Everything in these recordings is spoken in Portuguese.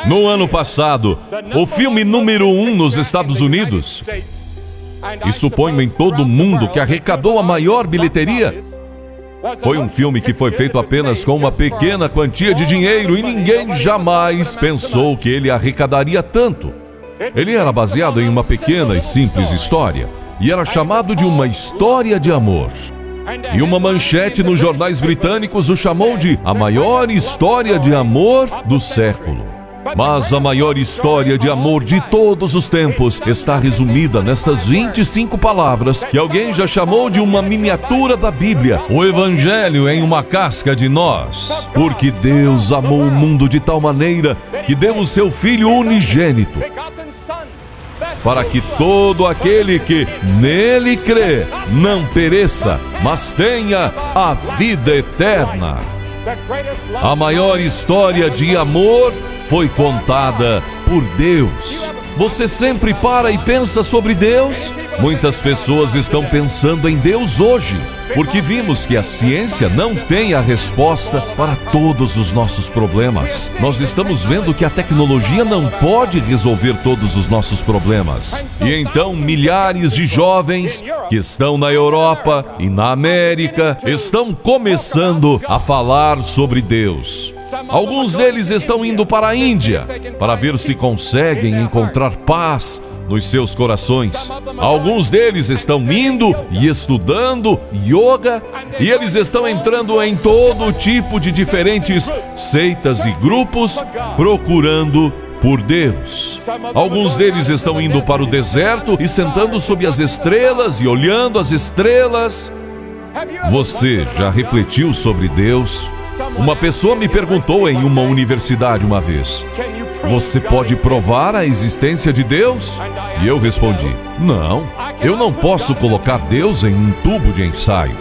No ano passado, o filme número 1 nos Estados Unidos, e suponho em todo o mundo que arrecadou a maior bilheteria, foi um filme que foi feito apenas com uma pequena quantia de dinheiro e ninguém jamais pensou que ele arrecadaria tanto. Ele era baseado em uma pequena e simples história, e era chamado de uma história de amor. E uma manchete nos jornais britânicos o chamou de a maior história de amor do século. Mas a maior história de amor de todos os tempos está resumida nestas 25 palavras que alguém já chamou de uma miniatura da Bíblia, o Evangelho em uma casca de nós. Porque Deus amou o mundo de tal maneira que deu o seu Filho unigênito, para que todo aquele que nele crê não pereça, mas tenha a vida eterna. A maior história de amor foi contada por Deus. Você sempre para e pensa sobre Deus? Muitas pessoas estão pensando em Deus hoje, porque vimos que a ciência não tem a resposta para todos os nossos problemas. Nós estamos vendo que a tecnologia não pode resolver todos os nossos problemas. E então milhares de jovens que estão na Europa e na América estão começando a falar sobre Deus. Alguns deles estão indo para a Índia para ver se conseguem encontrar paz nos seus corações. Alguns deles estão indo e estudando yoga, e eles estão entrando em todo tipo de diferentes seitas e grupos procurando por Deus. Alguns deles estão indo para o deserto e sentando sob as estrelas e olhando as estrelas. Você já refletiu sobre Deus? Uma pessoa me perguntou em uma universidade uma vez: você pode provar a existência de Deus? E eu respondi: não, eu não posso colocar Deus em um tubo de ensaio.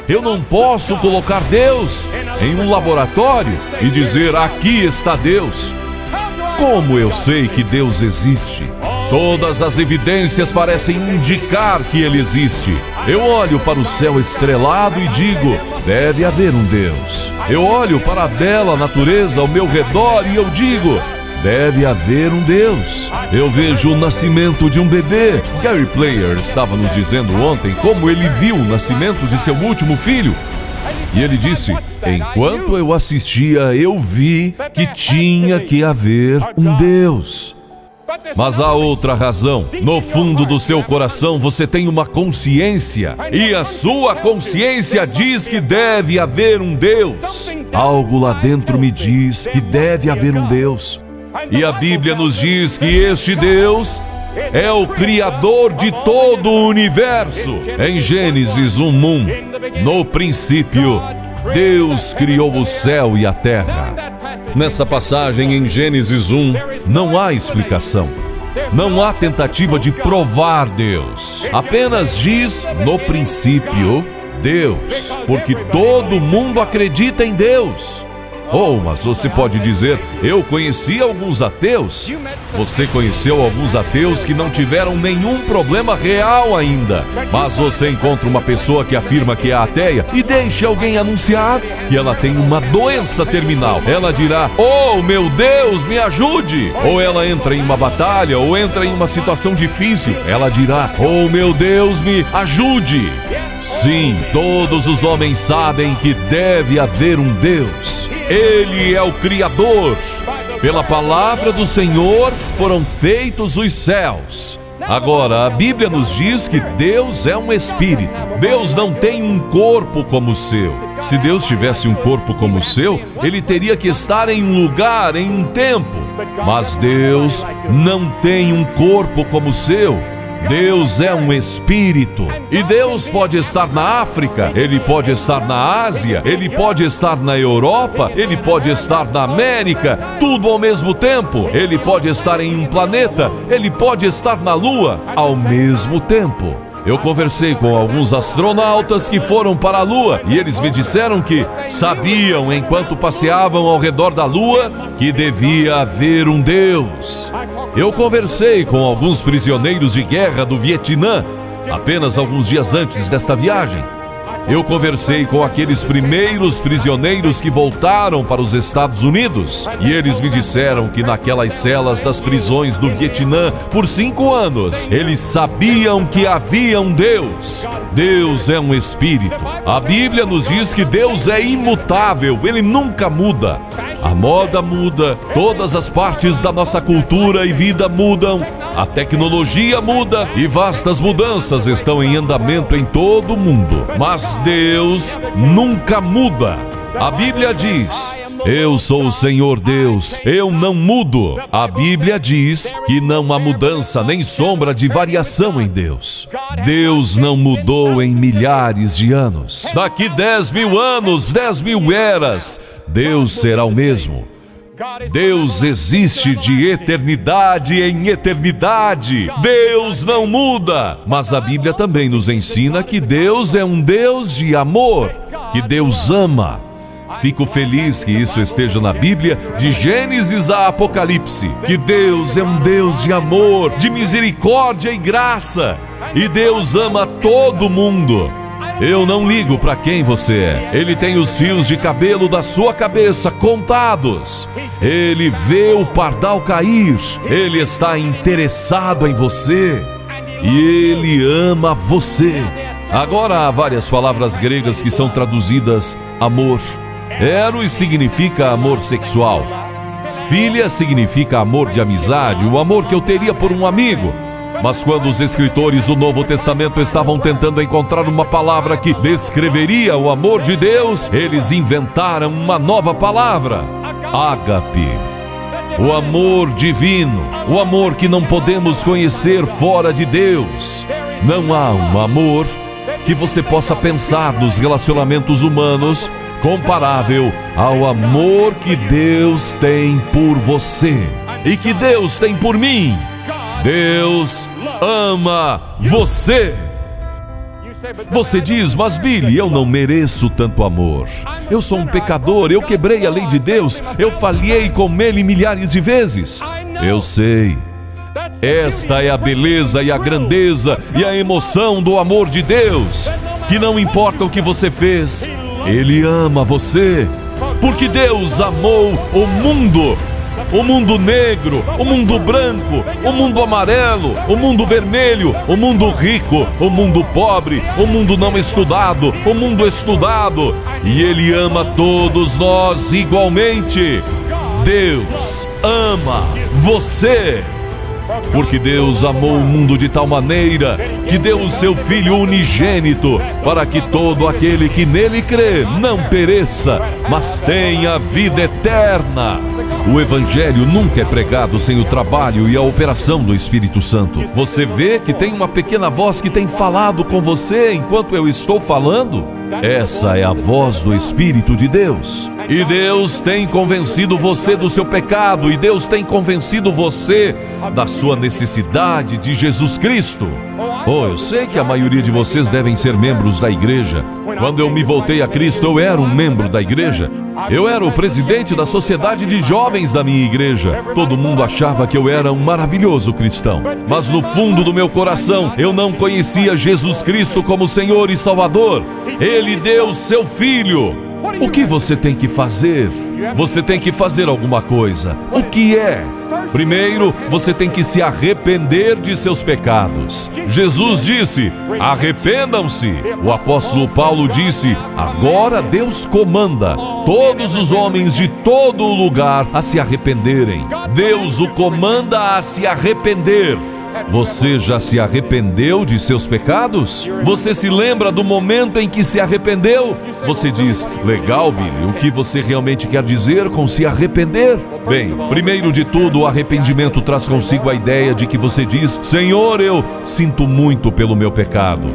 Eu não posso colocar Deus em um laboratório e dizer: aqui está Deus. Como eu sei que Deus existe? Todas as evidências parecem indicar que Ele existe. Eu olho para o céu estrelado e digo: deve haver um Deus. Eu olho para a bela natureza ao meu redor e eu digo: deve haver um Deus. Eu vejo o nascimento de um bebê. Gary Player estava nos dizendo ontem como ele viu o nascimento de seu último filho. E ele disse: enquanto eu assistia, eu vi que tinha que haver um Deus. Mas há outra razão. No fundo do seu coração você tem uma consciência, e a sua consciência diz que deve haver um Deus. Algo lá dentro me diz que deve haver um Deus. E a Bíblia nos diz que este Deus é o Criador de todo o universo. Em Gênesis 1:1, no princípio, Deus criou o céu e a terra. Nessa passagem em Gênesis 1, não há explicação. Não há tentativa de provar Deus. Apenas diz: no princípio, Deus, porque todo mundo acredita em Deus. Oh, mas você pode dizer: eu conheci alguns ateus. Você conheceu alguns ateus que não tiveram nenhum problema real ainda. Mas você encontra uma pessoa que afirma que é ateia e deixe alguém anunciar que ela tem uma doença terminal. Ela dirá: oh, meu Deus, me ajude! Ou ela entra em uma batalha, ou entra em uma situação difícil. Ela dirá: oh, meu Deus, me ajude! Sim, todos os homens sabem que deve haver um Deus. Ele é o Criador. Pela palavra do Senhor foram feitos os céus. Agora, a Bíblia nos diz que Deus é um espírito. Deus não tem um corpo como o seu. Se Deus tivesse um corpo como o seu, ele teria que estar em um lugar, em um tempo. Mas Deus não tem um corpo como o seu. Deus é um espírito. E Deus pode estar na África, Ele pode estar na Ásia, Ele pode estar na Europa, Ele pode estar na América, tudo ao mesmo tempo. Ele pode estar em um planeta, Ele pode estar na Lua ao mesmo tempo. Eu conversei com alguns astronautas que foram para a Lua e eles me disseram que sabiam, enquanto passeavam ao redor da Lua, que devia haver um Deus. Eu conversei com alguns prisioneiros de guerra do Vietnã apenas alguns dias antes desta viagem. Eu conversei com aqueles primeiros prisioneiros que voltaram para os Estados Unidos e eles me disseram que naquelas celas das prisões do Vietnã, por 5 anos, eles sabiam que havia um Deus. Deus é um espírito. A Bíblia nos diz que Deus é imutável, Ele nunca muda. A moda muda, todas as partes da nossa cultura e vida mudam, a tecnologia muda e vastas mudanças estão em andamento em todo o mundo. Mas Deus nunca muda. A Bíblia diz: eu sou o Senhor Deus, eu não mudo. A Bíblia diz que não há mudança nem sombra de variação em Deus. Deus não mudou em milhares de anos. Daqui 10.000 anos, 10.000 eras, Deus será o mesmo. Deus existe de eternidade em eternidade. Deus não muda. Mas a Bíblia também nos ensina que Deus é um Deus de amor, que Deus ama. Fico feliz que isso esteja na Bíblia, de Gênesis a Apocalipse, que Deus é um Deus de amor, de misericórdia e graça. E Deus ama todo mundo. Eu não ligo para quem você é. Ele tem os fios de cabelo da sua cabeça contados. Ele vê o pardal cair. Ele está interessado em você. E Ele ama você. Agora há várias palavras gregas que são traduzidas amor. Eros significa amor sexual. Filha significa amor de amizade, o amor que eu teria por um amigo. Mas quando os escritores do Novo Testamento estavam tentando encontrar uma palavra que descreveria o amor de Deus, eles inventaram uma nova palavra: ágape. O amor divino, o amor que não podemos conhecer fora de Deus. Não há um amor que você possa pensar nos relacionamentos humanos comparável ao amor que Deus tem por você e que Deus tem por mim. Deus ama você. Você diz: mas Billy, eu não mereço tanto amor. Eu sou um pecador, eu quebrei a lei de Deus, eu falhei com Ele milhares de vezes. Eu sei. Esta é a beleza e a grandeza e a emoção do amor de Deus, que não importa o que você fez, Ele ama você, porque Deus amou o mundo negro, o mundo branco, o mundo amarelo, o mundo vermelho, o mundo rico, o mundo pobre, o mundo não estudado, o mundo estudado, e Ele ama todos nós igualmente. Deus ama você. Porque Deus amou o mundo de tal maneira que deu o seu Filho unigênito, para que todo aquele que nele crê não pereça, mas tenha vida eterna. O Evangelho nunca é pregado sem o trabalho e a operação do Espírito Santo. Você vê que tem uma pequena voz que tem falado com você enquanto eu estou falando? Essa é a voz do Espírito de Deus. E Deus tem convencido você do seu pecado, e Deus tem convencido você da sua necessidade de Jesus Cristo. Oh, eu sei que a maioria de vocês devem ser membros da igreja. Quando eu me voltei a Cristo, eu era um membro da igreja. Eu era o presidente da sociedade de jovens da minha igreja. Todo mundo achava que eu era um maravilhoso cristão. Mas no fundo do meu coração, eu não conhecia Jesus Cristo como Senhor e Salvador. Ele deu seu Filho. O que você tem que fazer? Você tem que fazer alguma coisa. O que é? Primeiro, você tem que se arrepender de seus pecados. Jesus disse: arrependam-se. O apóstolo Paulo disse: agora Deus comanda todos os homens de todo o lugar a se arrependerem. Deus o comanda a se arrepender. Você já se arrependeu de seus pecados? Você se lembra do momento em que se arrependeu? Você diz: legal, Billy, o que você realmente quer dizer com se arrepender? Bem, primeiro de tudo, o arrependimento traz consigo a ideia de que você diz: Senhor, eu sinto muito pelo meu pecado.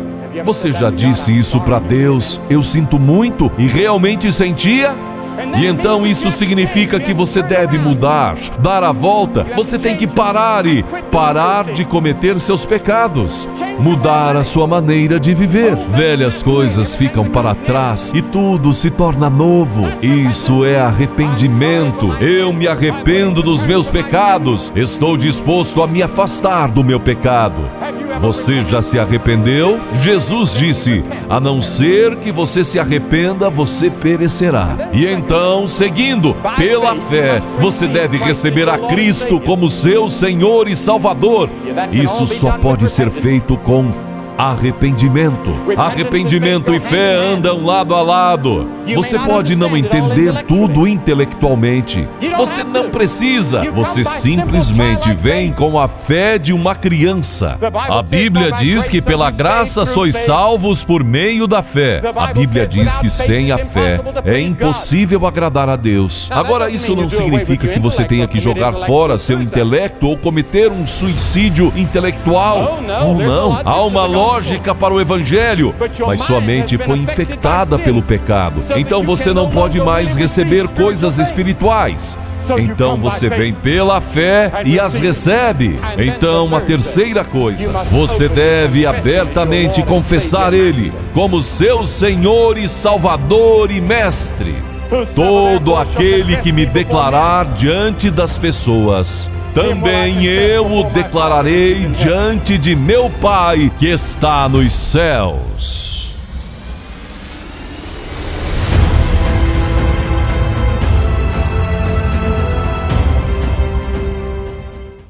Você já disse isso para Deus? Eu sinto muito? E realmente sentia? E então isso significa que você deve mudar, dar a volta. Você tem que parar de cometer seus pecados, mudar a sua maneira de viver. Velhas coisas ficam para trás e tudo se torna novo. Isso é arrependimento. Eu me arrependo dos meus pecados. Estou disposto a me afastar do meu pecado. Você já se arrependeu? Jesus disse: a não ser que você se arrependa, você perecerá. E então, seguindo pela fé, você deve receber a Cristo como seu Senhor e Salvador. Isso só pode ser feito com arrependimento. Arrependimento e fé andam lado a lado. Você pode não entender tudo intelectualmente. Você não precisa. Você simplesmente vem com a fé de uma criança. A Bíblia diz que pela graça sois salvos por meio da fé. A Bíblia diz que sem a fé é impossível agradar a Deus. Agora, isso não significa que você tenha que jogar fora seu intelecto ou cometer um suicídio intelectual. Oh, não. Há uma lógica para o Evangelho, mas sua mente foi infectada pelo pecado. Então você não pode mais receber coisas espirituais. Então você vem pela fé e as recebe. Então, a terceira coisa, você deve abertamente confessar Ele como seu Senhor e Salvador e Mestre. Todo aquele que me declarar diante das pessoas, também eu o declararei diante de meu Pai que está nos céus.